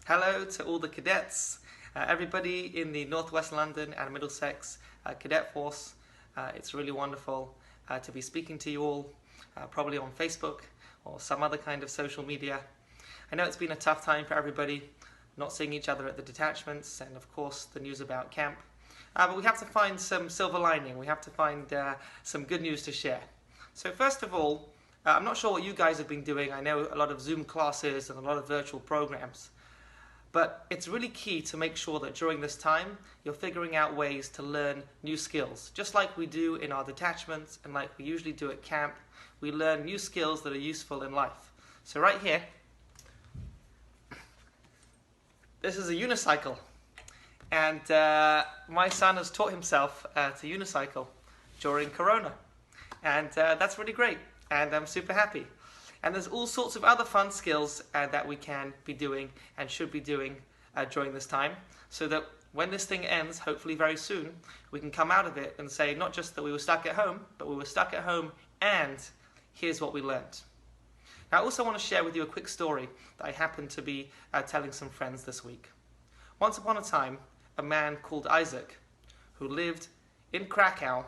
Hello to all the cadets, everybody in the Northwest London and Middlesex Cadet Force. It's really wonderful to be speaking to you all, probably on Facebook or some other kind of social media. I know it's been a tough time for everybody, not seeing each other at the detachments and of course the news about camp. But we have to find some silver lining, we have to find some good news to share. So first of all, I'm not sure what you guys have been doing. I know a lot of Zoom classes and a lot of virtual programs. But it's really key to make sure that during this time, you're figuring out ways to learn new skills. Just like we do in our detachments and like we usually do at camp, we learn new skills that are useful in life. So right here, this is a unicycle. And my son has taught himself to unicycle during Corona. And that's really great. And I'm super happy. And there's all sorts of other fun skills that we can be doing and should be doing during this time, so that when this thing ends, hopefully very soon, we can come out of it and say not just that we were stuck at home, but we were stuck at home and here's what we learned. Now I also want to share with you a quick story that I happened to be telling some friends this week. Once upon a time, a man called Isaac, who lived in Krakow,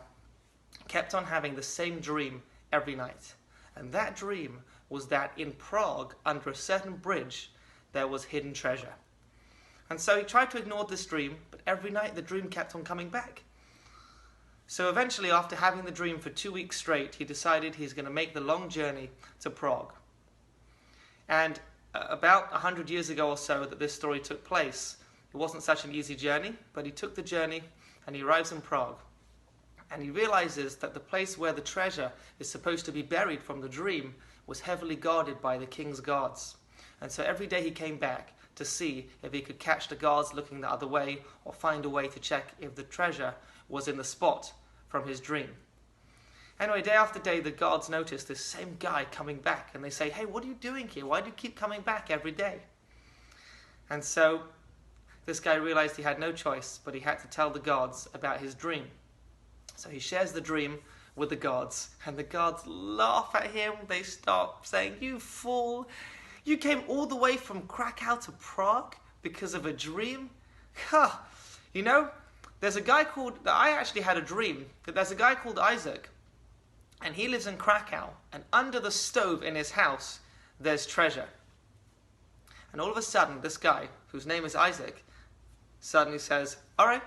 kept on having the same dream every night. And that dream was that in Prague, under a certain bridge, there was hidden treasure. And so he tried to ignore this dream, but every night the dream kept on coming back. So eventually, after having the dream for 2 weeks straight, he decided he's going to make the long journey to Prague. And about 100 years ago or so that this story took place, it wasn't such an easy journey, but he took the journey and he arrives in Prague. And he realizes that the place where the treasure is supposed to be buried from the dream was heavily guarded by the king's guards. And so every day he came back to see if he could catch the guards looking the other way or find a way to check if the treasure was in the spot from his dream. Anyway, day after day, the guards notice this same guy coming back and they say, "Hey, what are you doing here? Why do you keep coming back every day?" And so this guy realized he had no choice, but he had to tell the guards about his dream. So he shares the dream with the guards, and the guards laugh at him. They start saying, "You fool, you came all the way from Krakow to Prague because of a dream?" You know, there's a guy called, I actually had a dream, that there's a guy called Isaac, and he lives in Krakow, and under the stove in his house, there's treasure. And all of a sudden, this guy, whose name is Isaac, suddenly says, "All right,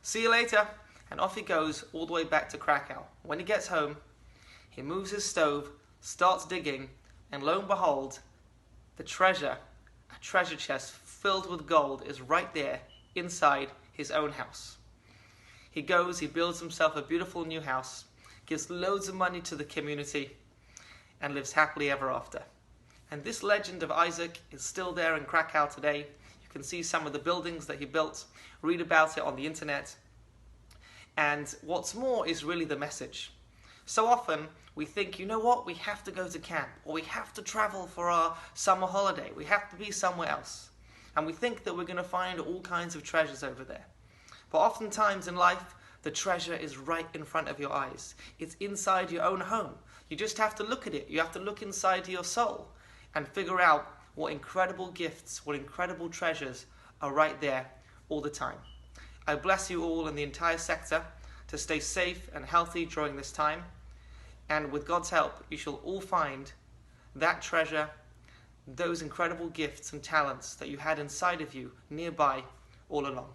see you later." And off he goes all the way back to Krakow. When he gets home, he moves his stove, starts digging, and lo and behold, the treasure, a treasure chest filled with gold, is right there inside his own house. He goes, he builds himself a beautiful new house, gives loads of money to the community, and lives happily ever after. And this legend of Isaac is still there in Krakow today. You can see some of the buildings that he built, read about it on the internet. And what's more is really the message. So often we think, you know what, we have to go to camp, or we have to travel for our summer holiday, we have to be somewhere else. And we think that we're going to find all kinds of treasures over there. But oftentimes in life, the treasure is right in front of your eyes. It's inside your own home. You just have to look at it. You have to look inside your soul and figure out what incredible gifts, what incredible treasures are right there all the time. I bless you all in the entire sector to stay safe and healthy during this time. And with God's help, you shall all find that treasure, those incredible gifts and talents that you had inside of you nearby all along.